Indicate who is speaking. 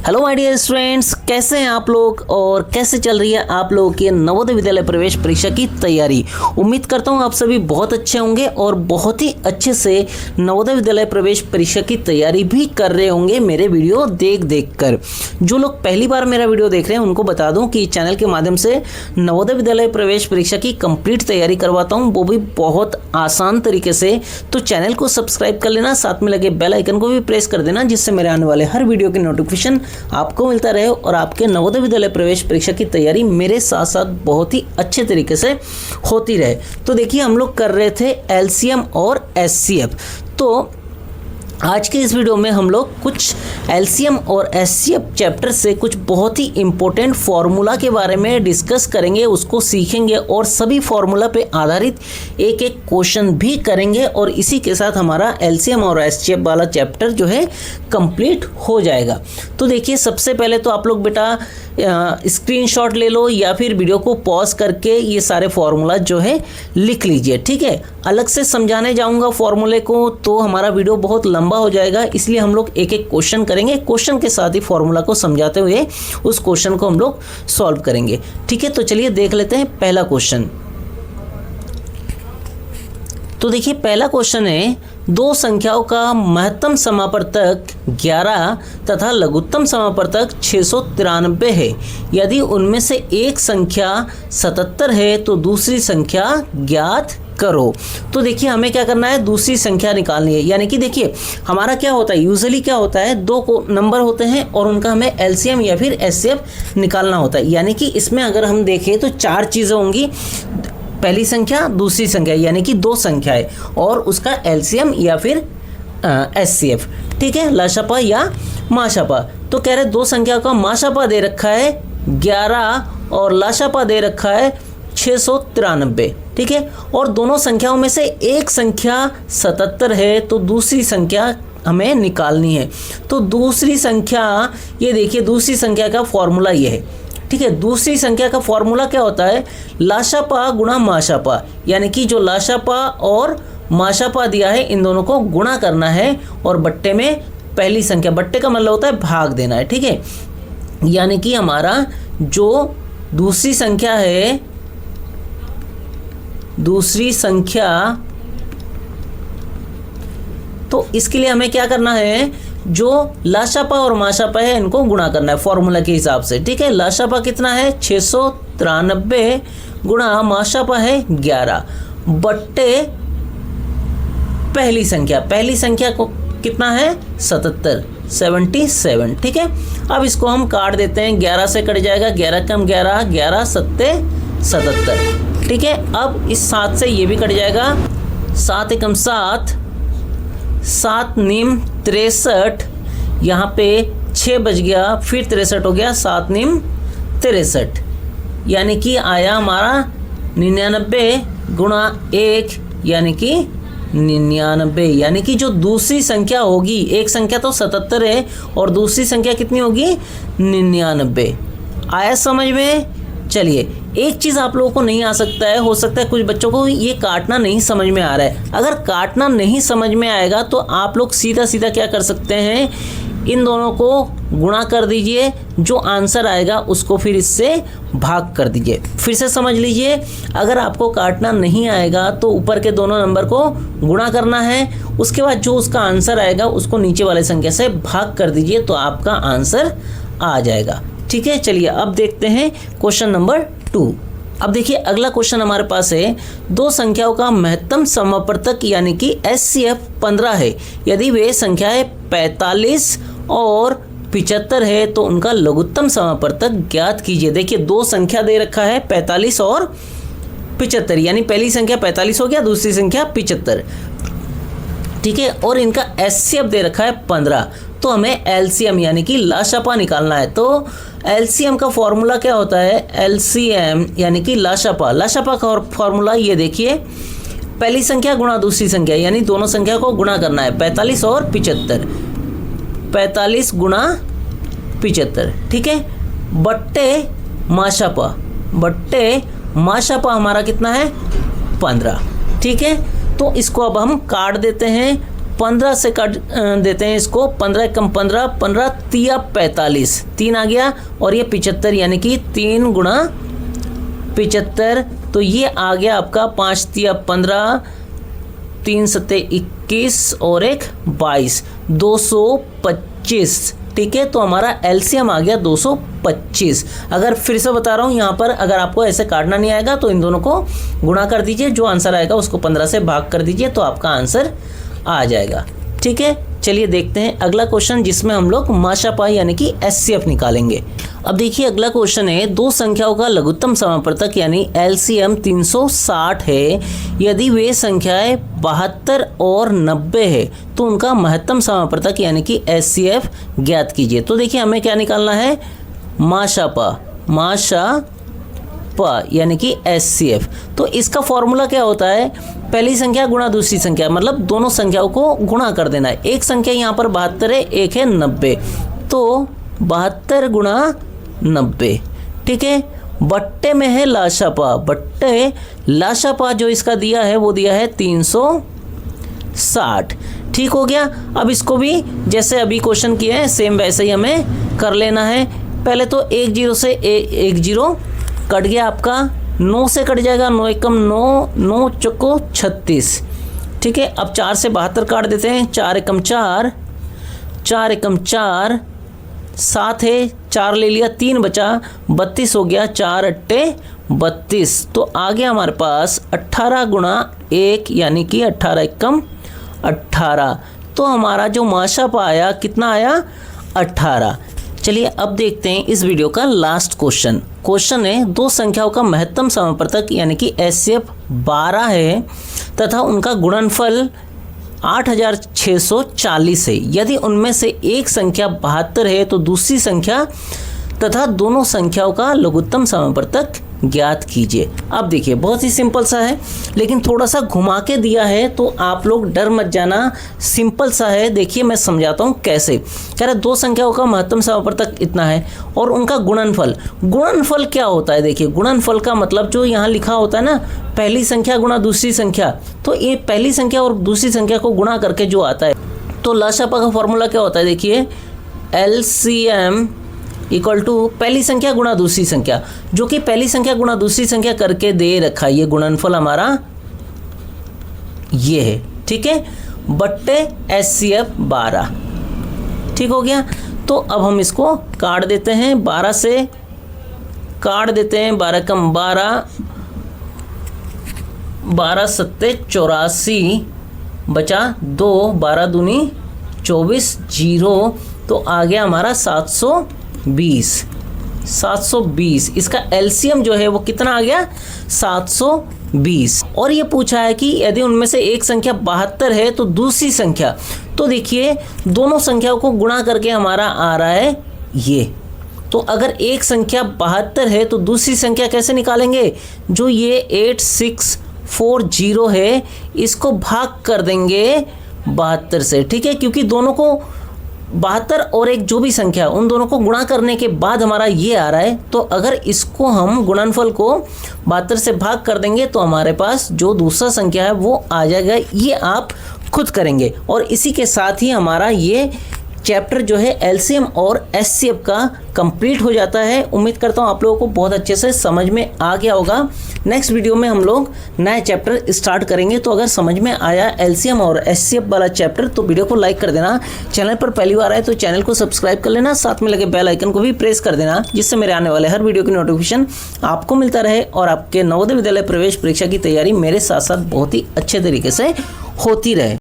Speaker 1: Hello my dear students, कैसे हैं आप लोग और कैसे चल रही है आप लोगों की नवोदय विद्यालय प्रवेश परीक्षा की तैयारी। उम्मीद करता हूं आप सभी बहुत अच्छे होंगे और बहुत ही अच्छे से नवोदय विद्यालय प्रवेश परीक्षा की तैयारी भी कर रहे होंगे मेरे वीडियो देख कर। जो लोग पहली बार मेरा वीडियो देख रहे हैं उनको बता दूं कि चैनल के माध्यम से नवोदय विद्यालय प्रवेश परीक्षा की कंप्लीट तैयारी करवाता हूँ, वो भी बहुत आसान तरीके से। तो चैनल को सब्सक्राइब कर लेना, साथ में लगे बेल आइकन को भी प्रेस कर देना, जिससे मेरे आने वाले हर वीडियो की नोटिफिकेशन आपको मिलता रहे और आपके नवोदय विद्यालय प्रवेश परीक्षा की तैयारी मेरे साथ साथ बहुत ही अच्छे तरीके से होती रहे। तो देखिए, हम लोग कर रहे थे एलसीएम और एचसीएफ। तो आज के इस वीडियो में हम लोग कुछ एलसीएम और एचसीएफ चैप्टर से कुछ बहुत ही इम्पोर्टेंट फार्मूला के बारे में डिस्कस करेंगे, उसको सीखेंगे और सभी फार्मूला पे आधारित एक एक क्वेश्चन भी करेंगे और इसी के साथ हमारा एलसीएम और एचसीएफ वाला चैप्टर जो है कंप्लीट हो जाएगा। तो देखिए, सबसे पहले तो आप लोग बेटा स्क्रीनशॉट ले लो या फिर वीडियो को पॉज करके ये सारे फार्मूला जो है लिख लीजिए, ठीक है। अलग से समझाने जाऊंगा फार्मूले को तो हमारा वीडियो बहुत लंबा हो जाएगा, इसलिए हम लोग एक एक क्वेश्चन करेंगे, क्वेश्चन के साथ ही फार्मूला को समझाते हुए उस क्वेश्चन को हम लोग सॉल्व करेंगे, ठीक है। तो चलिए देख लेते हैं पहला क्वेश्चन। तो देखिए, पहला क्वेश्चन है, दो संख्याओं का महत्तम समापवर्तक 11 तथा लघुत्तम समापवर्तक 693 है। यदि उनमें से एक संख्या 77 है तो दूसरी संख्या ज्ञात करो। तो देखिए, हमें क्या करना है, दूसरी संख्या निकालनी है। यानी कि देखिए, हमारा क्या होता है, यूजुअली क्या होता है, दो नंबर होते हैं और उनका हमें एलसीएम या फिर एचसीएफ निकालना होता है। यानी कि इसमें अगर हम देखें तो चार चीज़ें होंगी, पहली संख्या, दूसरी संख्या, यानी कि दो संख्याएं और उसका एलसीएम या फिर एचसीएफ, ठीक है, लसापा या माशापा। तो कह रहे दो संख्या का माशापा दे रखा है 11 और लसापा दे रखा है 693, ठीक है। और दोनों संख्याओं में से एक संख्या 77 है तो दूसरी संख्या हमें निकालनी है। तो दूसरी संख्या, ये देखिए, दूसरी संख्या का फॉर्मूला ये है, ठीक है। दूसरी संख्या का फॉर्मूला क्या होता है, लाशापा गुणा माशापा। यानी कि जो लाशापा और माशापा दिया है इन दोनों को गुणा करना है और बट्टे में पहली संख्या, बट्टे का मतलब होता है भाग देना है, ठीक है। यानी कि हमारा जो दूसरी संख्या है, दूसरी संख्या, तो इसके लिए हमें क्या करना है, जो लाशापा और माशापा है इनको गुणा करना है फॉर्मूला के हिसाब से, ठीक है। लाशापा कितना है 693 गुणा माशापा है 11 बट्टे पहली संख्या, पहली संख्या को कितना है 77, ठीक है। अब इसको हम काट देते हैं, 11 से कट जाएगा, 11 कम 11, 11 सत्ते 77, ठीक है। अब इस 7 से ये भी कट जाएगा, 7 एकम 7, 7 नीम 63, यहाँ पे 6 बच गया, फिर 63 हो गया, 7 नीम 63, यानी कि आया हमारा 99 गुणा 1 यानी कि 99। यानी कि जो दूसरी संख्या होगी, एक संख्या तो 77 है और दूसरी संख्या कितनी होगी 99। आया समझ में? चलिए, एक चीज़ आप लोगों को नहीं आ सकता है, हो सकता है कुछ बच्चों को ये काटना नहीं समझ में आ रहा है। अगर काटना नहीं समझ में आएगा तो आप लोग सीधा सीधा क्या कर सकते हैं, इन दोनों को गुणा कर दीजिए, जो आंसर आएगा उसको फिर इससे भाग कर दीजिए। फिर से समझ लीजिए, अगर आपको काटना नहीं आएगा तो ऊपर के दोनों नंबर को गुणा करना है, उसके बाद जो उसका आंसर आएगा उसको नीचे वाले संख्या से भाग कर दीजिए तो आपका आंसर आ जाएगा, ठीक है। चलिए अब देखते हैं क्वेश्चन नंबर 2। अब देखिए, अगला क्वेश्चन हमारे पास है, दो संख्याओं का महत्तम समापवर्तक यानी कि एचसीएफ 15 है। यदि वे संख्याएं 45 और 75 है तो उनका लघुत्तम समापवर्तक ज्ञात कीजिए। देखिए, दो संख्या दे रखा है 45 और 75, यानी पहली संख्या 45 हो गया, दूसरी संख्या 75, ठीक है। और इनका एचसीएफ दे रखा है 15, तो हमें एलसीएम यानी कि लाशापा निकालना है। तो एलसीएम का फॉर्मूला क्या होता है, एलसीएम यानी कि लाशापा। लाशापा का फॉर्मूला ये देखिए, पहली संख्या गुणा दूसरी संख्या, यानी दोनों संख्या को गुणा करना है, 45 और 75, 45 गुणा 75, ठीक है, बट्टे माशापा, बट्टे माशापा हमारा कितना है 15, ठीक है। तो इसको अब हम काट देते हैं, 15 से काट देते हैं इसको, 15 कम 15, 15 तिया 45, 3 आ गया, और ये 75 यानी कि 3 गुणा 75, तो ये आ गया आपका 5 तिया 15, 3 सत्ते 21 और 1 22, 225। ठीक है, तो हमारा एलसीएम आ गया 225। अगर फिर से बता रहा हूँ, यहाँ पर अगर आपको ऐसे काटना नहीं आएगा तो इन दोनों को गुणा कर दीजिए, जो आंसर आएगा उसको 15 से भाग कर दीजिए, तो आपका आंसर आ जाएगा। ठीक है, चलिए देखते हैं अगला क्वेश्चन, जिसमें हम लोग माशापाई यानी कि एचसीएफ निकालेंगे। अब देखिए अगला क्वेश्चन है, दो संख्याओं का लघुत्तम समापवर्तक यानी एलसीएम 360 है। यदि वे संख्याएं 72 और 90 है तो उनका महत्तम समापवर्तक यानी कि एचसीएफ ज्ञात कीजिए। तो देखिए हमें क्या निकालना है, माशापा यानी कि एचसीएफ। तो इसका फॉर्मूला क्या होता है, पहली संख्या गुणा दूसरी संख्या, मतलब दोनों संख्याओं को गुणा कर देना है। एक संख्या यहाँ पर 72 है, एक है 90, तो 72 गुणा 90। ठीक है, बट्टे में है लाशापा, बट्टे लाशापा जो इसका दिया है वो दिया है 360। ठीक हो गया। अब इसको भी जैसे अभी क्वेश्चन किए हैं सेम वैसे ही हमें कर लेना है। पहले तो 1 0 से 1 0 कट गया आपका, 9 से कट जाएगा, 9 एकम 9, 9 चौको 36। ठीक है, अब 4 से 72 काट देते हैं, 4 एकम 4, 4 एकम 4, 7 है, 4 ले लिया, 3 बचा, 32 हो गया, 4 अट्टे 32। तो आ गया हमारे पास 18 गुणा 1 यानी कि 18 एकम 18। तो हमारा जो माशापा आया कितना आया, 18। चलिए अब देखते हैं इस वीडियो का लास्ट क्वेश्चन। क्वेश्चन है, दो संख्याओं का महत्तम समापवर्तक यानी कि एचसीएफ 12 है तथा उनका गुणनफल 8640 है। यदि उनमें से एक संख्या 72 है तो दूसरी संख्या तथा दोनों संख्याओं का लघुत्तम समापवर्तक ज्ञात कीजिए। अब देखिए बहुत ही सिंपल सा है, लेकिन थोड़ा सा घुमा के दिया है, तो आप लोग डर मत जाना, सिंपल सा है। देखिए मैं समझाता हूँ कैसे। कह रहे दो संख्याओं का महत्तम समापवर्तक इतना है और उनका गुणनफल, गुणनफल क्या होता है, देखिए गुणनफल का मतलब जो यहाँ लिखा होता है ना, पहली संख्या गुणा दूसरी संख्या, तो ये पहली संख्या और दूसरी संख्या को गुणा करके जो आता है, तो लाशापा का फॉर्मूला क्या होता है, देखिए एलसीएम इक्वल टू पहली संख्या गुणा दूसरी संख्या, जो कि पहली संख्या गुणा दूसरी संख्या करके दे रखा है। ये गुणनफल हमारा ये है, ठीक है, बट्टे एचसीएफ 12। ठीक हो गया। तो अब हम इसको काट देते हैं, 12 से काट देते हैं, 12 कम 12, 12 सत्ते 84 बचा 2, 12 दूनी 24, 0, तो आ गया हमारा 720। इसका एलसीएम जो है वो कितना आ गया, 720। और ये पूछा है कि यदि उनमें से एक संख्या 72 है तो दूसरी संख्या, तो देखिए दोनों संख्याओं को गुणा करके हमारा आ रहा है ये। तो अगर एक संख्या 72 है तो दूसरी संख्या कैसे निकालेंगे, जो ये 8640 है इसको भाग कर देंगे 72 से। ठीक है, क्योंकि दोनों को 72 और एक जो भी संख्या उन दोनों को गुणा करने के बाद हमारा ये आ रहा है, तो अगर इसको हम गुणनफल को 72 से भाग कर देंगे तो हमारे पास जो दूसरा संख्या है वो आ जाएगा। ये आप खुद करेंगे। और इसी के साथ ही हमारा ये चैप्टर जो है एलसीएम और एचसीएफ का कंप्लीट हो जाता है। उम्मीद करता हूँ आप लोगों को बहुत अच्छे से समझ में आ गया होगा। नेक्स्ट वीडियो में हम लोग नया चैप्टर स्टार्ट करेंगे। तो अगर समझ में आया एलसीएम और एचसीएफ वाला चैप्टर तो वीडियो को लाइक कर देना। चैनल पर पहली बार आए तो चैनल को सब्सक्राइब कर लेना, साथ में लगे बेल आइकन को भी प्रेस कर देना, जिससे मेरे आने वाले हर वीडियो की नोटिफिकेशन आपको मिलता रहे और आपके नवोदय विद्यालय प्रवेश परीक्षा की तैयारी मेरे साथ साथ बहुत ही अच्छे तरीके से होती रहे।